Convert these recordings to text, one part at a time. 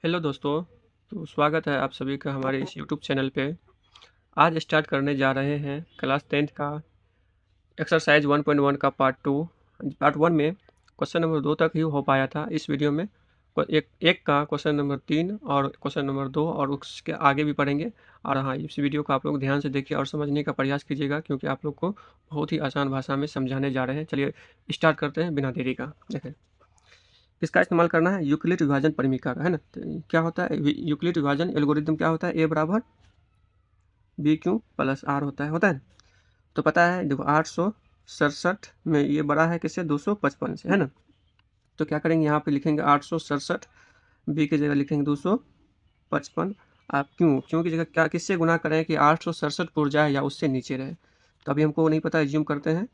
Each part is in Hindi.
हेलो दोस्तों। तो स्वागत है आप सभी का हमारे इस यूट्यूब चैनल पे। आज स्टार्ट करने जा रहे हैं क्लास 10th का एक्सरसाइज 1.1 का पार्ट 2। पार्ट 1 में क्वेश्चन नंबर 2 तक ही हो पाया था। इस वीडियो में एक का क्वेश्चन नंबर 3 और क्वेश्चन नंबर 2 और उसके आगे भी पढ़ेंगे। और हाँ, इस वीडियो को आप लोग ध्यान से देखिए और समझने का प्रयास कीजिएगा, क्योंकि आप लोग को बहुत ही आसान भाषा में समझाने जा रहे हैं। चलिए स्टार्ट करते हैं बिना देरी का। देखें, किसका इस्तेमाल करना है? यूक्लिड विभाजन परिमीका का, है ना। तो क्या होता है यूक्लिड विभाजन एल्गोरिदम? क्या होता है? ए बराबर बी क्यू प्लस आर होता है। तो पता है, देखो 867 में ये बड़ा है किससे? 255 से, है ना। तो क्या करेंगे, यहाँ पे लिखेंगे 867, बी की जगह लिखेंगे 255। आप क्यों की जगह क्या किससे गुना करें कि 867 पुर जाए या उससे नीचे रहे? तो अभी हमको नहीं पता, एज्यूम करते हैं।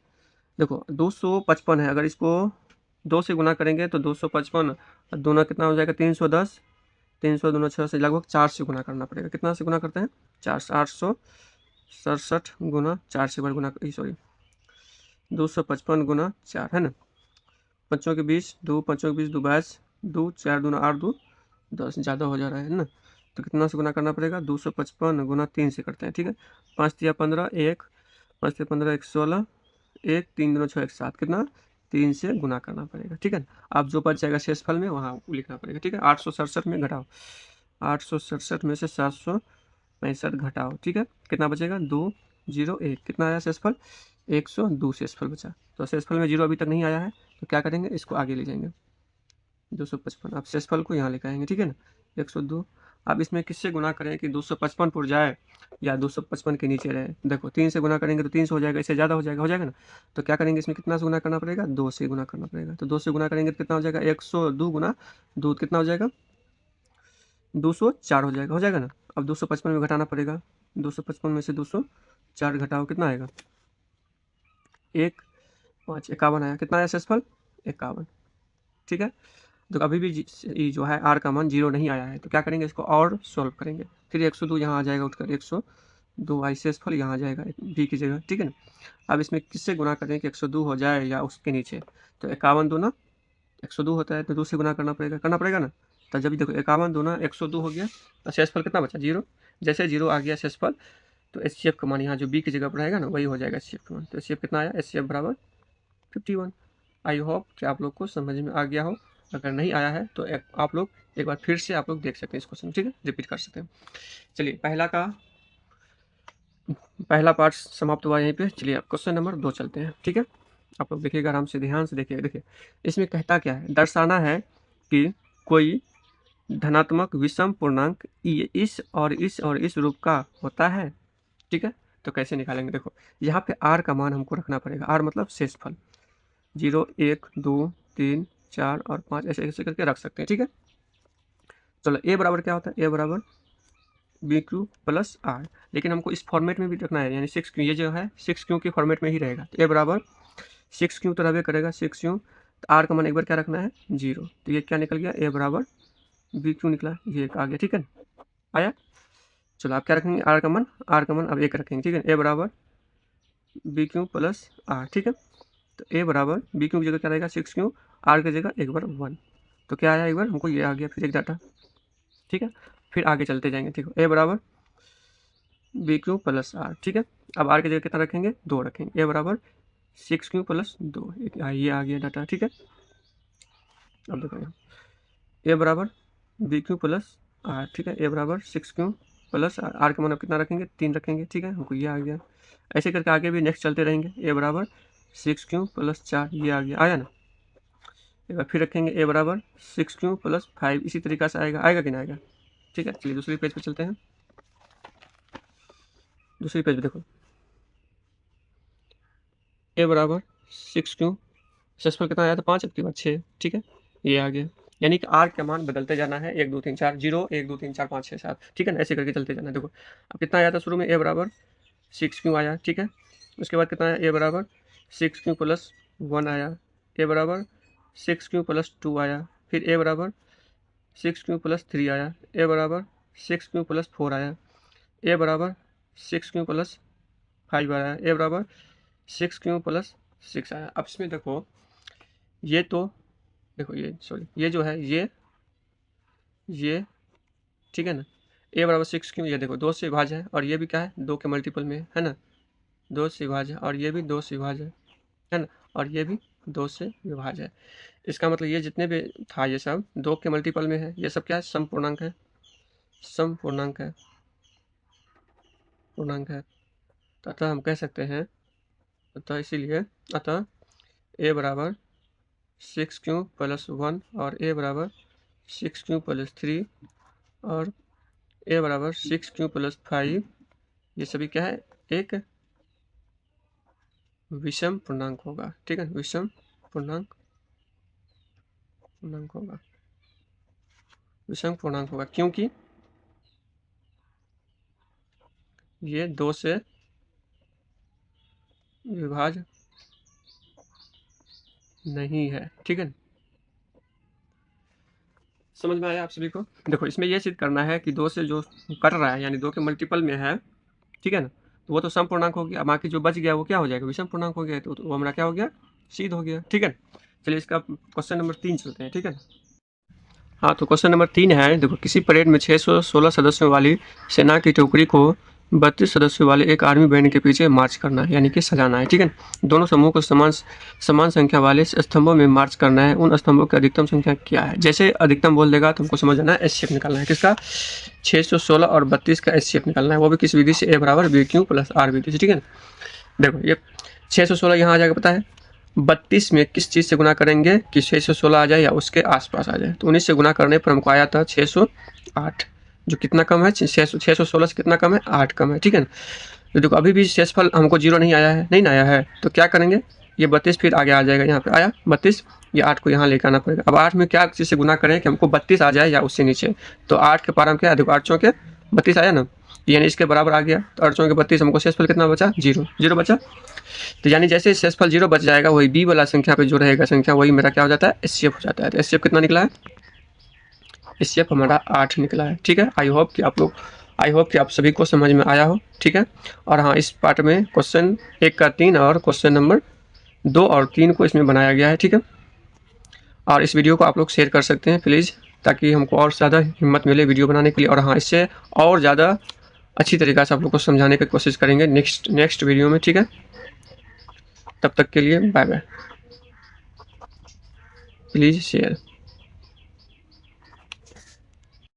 देखो 255 है, अगर इसको 2 से गुना करेंगे तो 255 दोनों कितना हो जाएगा? 310। 300 दूना 6 से लगभग 4 से गुना करना पड़ेगा। कितना से गुना करते हैं? 4 से। 867 गुना 4 से गुना, सॉरी 255 गुना 4, है ना। पंचों के 20, दो पंचों के 20, दो 22, दो 4 दूना 8, दो 10, ज़्यादा हो जा रहा है ना। तो कितना से गुना करना पड़ेगा? 255 गुना 3 से करते हैं, ठीक है। 5 तिया 15, 1 5 तिया 15, 1 16, 1 3 दूना 6, 1 7, कितना? 3 से गुना करना पड़ेगा, ठीक है। आप जो बच जाएगा शेषफल में वहाँ लिखना पड़ेगा, ठीक है। 867 में घटाओ, 867 में से 765 घटाओ, ठीक है। कितना बचेगा? 201। कितना आया शेषफल? 102 शेषफल बचा। तो शेषफल में जीरो अभी तक नहीं आया है, तो क्या करेंगे, इसको आगे ले जाएंगे। 255 आप शेषफल को यहाँ लेकर आएंगे, ठीक है ना। 102। अब इसमें किससे गुना करें कि 255 पुर जाए या 255 के नीचे रहे? देखो 3 से गुना करेंगे तो 300 हो जाएगा, इससे ज़्यादा हो जाएगा ना। तो क्या करेंगे, इसमें कितना से गुना करना पड़ेगा? 2 से गुना करना पड़ेगा। तो 2 से गुना करेंगे तो कितना हो जाएगा? 102 गुना 2 कितना हो जाएगा? 204 हो जाएगा ना। अब 255 में घटाना पड़ेगा। 255 में से 204 घटाओ, कितना आएगा? 1 5 51 आया। कितना आया शेषफल? 51, ठीक है। तो अभी भी जो है आर का मान 0 नहीं आया है, तो क्या करेंगे, इसको और सॉल्व करेंगे। फिर 102 यहाँ आ जाएगा उठकर, 102 आई शेषफल यहाँ आ जाएगा बी की जगह, ठीक है ना। अब इसमें किससे गुना करें कि 102 हो जाए या उसके नीचे? तो 51 दूना 102 होता है, तो 2 से गुना करना पड़ेगा ना। तो जब देखो 51 दूना 102 हो गया, तो शेषफल कितना बचा? 0। जैसे 0 आ गया शेषफल, तो एच का मान यहाँ जो बी की जगह पर रहेगा ना, वही हो जाएगा एच का मान। तो एच कितना आया? एच बराबर 51। आई होप कि आप लोग को समझ में आ गया हो। अगर नहीं आया है तो आप लोग एक बार फिर से आप लोग देख सकते हैं इस क्वेश्चन, ठीक है, रिपीट कर सकते हैं। चलिए पहला पार्ट समाप्त हुआ यहीं पे। चलिए अब क्वेश्चन नंबर 2 चलते हैं, ठीक है। आप लोग देखिएगा, आराम से ध्यान से देखिए। देखिए इसमें कहता क्या है, दर्शाना है कि कोई धनात्मक विषम पूर्णांक इस रूप का होता है, ठीक है। तो कैसे निकालेंगे, देखो यहाँ पे आर का मान हमको रखना पड़ेगा। आर मतलब शेषफल, 0 1 2 3 4 और 5 ऐसे ऐसे करके रख सकते हैं, ठीक है। चलो ए बराबर क्या होता है? ए बराबर बी क्यू प्लस आर, लेकिन हमको इस फॉर्मेट में भी रखना है, यानी 6 क्यू, ये जो है 6 क्यू के फॉर्मेट में ही रहेगा। तो ए बराबर 6 क्यू तो रहबे करेगा, 6 क्यू। तो आर का मान एक बार क्या रखना है? 0। तो ये क्या निकल गया? ए बराबर बी क्यू निकला, ये एक आ गया, ठीक है। आया। चलो आप क्या रखेंगे? आर का मान अब एक रखेंगे, ठीक है। ए बराबर बी क्यू प्लस आर, ठीक है। तो ए बराबर बी क्यू की जगह क्या रहेगा? 6 क्यू। आर की जगह एक बार 1। तो क्या आया? एक बार हमको ये आ गया, फिर एक डाटा, ठीक है। फिर आगे चलते जाएंगे, ठीक है। ए बराबर बी क्यू प्लस आर, ठीक है। अब आर की जगह कितना रखेंगे? 2 रखेंगे। ए बराबर 6 क्यू प्लस 2, ये आ गया डाटा, ठीक है। अब देखो यहाँ ए बराबर बी क्यू प्लस आर, ठीक है। ए बराबर 6 क्यू प्लस आर, आर का मान अब कितना रखेंगे? 3 रखेंगे, ठीक है। हमको ये आ गया। ऐसे करके आगे भी नेक्स्ट चलते रहेंगे। ए बराबर 6 क्यू प्लस 4, ये आ गया, आया ना। एक बार फिर रखेंगे ए बराबर 6 क्यू प्लस 5, इसी तरीका से आएगा कि नहीं आएगा, ठीक है। चलिए दूसरी पेज पे चलते हैं। दूसरी पेज पे देखो, ए बराबर 6 क्यू, शेषफल कितना आया था? 5, अब की बार 6, ठीक है। ये आ गया। यानी कि आर का मान बदलते जाना है, 1 2 3 4 0 1 2 3 4 5 6 7, ठीक है ना। ऐसे करके चलते जाना है। देखो अब कितना आया था शुरू में? ए बराबर 6 क्यू आया, ठीक है। उसके बाद कितना आया? ए बराबर 6 क्यू प्लस 1 आया। ए बराबर 6 क्यू प्लस 2 आया। फिर ए बराबर 6 क्यू प्लस 3 आया। ए बराबर 6 क्यू प्लस 4 आया। ए बराबर 6 क्यू प्लस 5 आया। ए बराबर 6 क्यू प्लस 6 आया। अब इसमें देखो, ये तो देखो ये सॉरी ये जो है ये ठीक है ना। ए बराबर 6 क्यों, ये देखो 2 से विभाज्य है और ये भी क्या है 2 के मल्टीपल में है ना, 2 से विभाज्य है और ये भी 2 से विभाज्य है ना, और ये भी 2 से विभाज्य है। इसका मतलब ये जितने भी था ये सब 2 के मल्टीपल में है, ये सब क्या है सम पूर्णांक है, सम पूर्णांक है, पूर्णांक है। तो अतः हम कह सकते हैं, अतः इसीलिए अतः ए बराबर 6 क्यू प्लस 1 और ए बराबर 6 क्यू प्लस 3 और ए बराबर 6 क्यू प्लस 5, ये सभी क्या है एक विषम पूर्णांक होगा। ठीक है, विषम पूर्णांक होगा, विषम पूर्णांक होगा, क्योंकि ये 2 से विभाज्य नहीं है। ठीक है, समझ में आया आप सभी को। देखो इसमें ये सिद्ध करना है कि 2 से जो कट रहा है यानी 2 के मल्टीपल में है, ठीक है ना, तो वो तो सम पूर्णांक हो गया, बाकी जो बच गया वो क्या हो जाएगा विषम पूर्णांक हो गया, तो वो हमारा क्या हो गया सिद्ध हो गया। ठीक है, चलिए इसका क्वेश्चन नंबर 3 चलते हैं। ठीक है, हाँ तो क्वेश्चन नंबर 3 है, देखो किसी परेड में 616 सदस्यों वाली सेना की टुकड़ी को 32 सदस्यों वाले एक आर्मी बैंड के पीछे मार्च करना है, यानी कि सजाना है। ठीक है, दोनों समूह को समान संख्या वाले स्तंभों में मार्च करना है। उन स्तंभों की अधिकतम संख्या क्या है? जैसे अधिकतम बोल देगा तो हमको समझ जाना है एचसीएफ निकालना है। किसका? 616 और 32 का एचसीएफ निकालना है, वो भी किस विधि से? ए बराबर बी क्यू प्लस आर विधि से। ठीक है, देखो ये 616 यहाँ आ जाएगा, पता है 32 में किस चीज़ से गुना करेंगे कि 616 आ जाए या उसके आसपास आ जाए, तो 19 से गुना करने पर हमको आया था 608, जो कितना कम है 616 से कितना कम है 8 कम है। ठीक है ना, तो देखो अभी भी शेषफल हमको 0 नहीं आया है, नहीं आया है, तो क्या करेंगे ये 32 फिर आगे आ जाएगा, यहाँ पे आया 32, ये 8 को यहाँ लेकर आना पड़ेगा। अब 8 में क्या चीज़ से गुना करें कि हमको 32 आ जाए या उससे नीचे, तो 8 के पार हम क्या, देखो 8 चौके 32 आया ना, यानी इसके बराबर आ गया, तो 8 चौके 32, हमको शेषफल कितना बचा 0, 0 बचा। तो यानी जैसे शेषफल 0 बच जाएगा, वही बी वाला संख्या पे जो रहेगा संख्या वही मेरा क्या हो जाता है एचसीएफ हो जाता है। तो एचसीएफ कितना निकला है? एचसीएफ हमारा 8 निकला है। ठीक है, आई होप कि आप सभी को समझ में आया हो। ठीक है, और हाँ इस पार्ट में क्वेश्चन 1 का 3 और क्वेश्चन नंबर 2 और 3 को इसमें बनाया गया है। ठीक है, और इस वीडियो को आप लोग शेयर कर सकते हैं प्लीज़, ताकि हमको और ज़्यादा हिम्मत मिले वीडियो बनाने के लिए, और हाँ इससे और ज़्यादा अच्छी तरीक़ा से आप लोग को समझाने की कोशिश करेंगे नेक्स्ट वीडियो में। ठीक है, तब तक के लिए बाय बाय, प्लीज़ शेयर।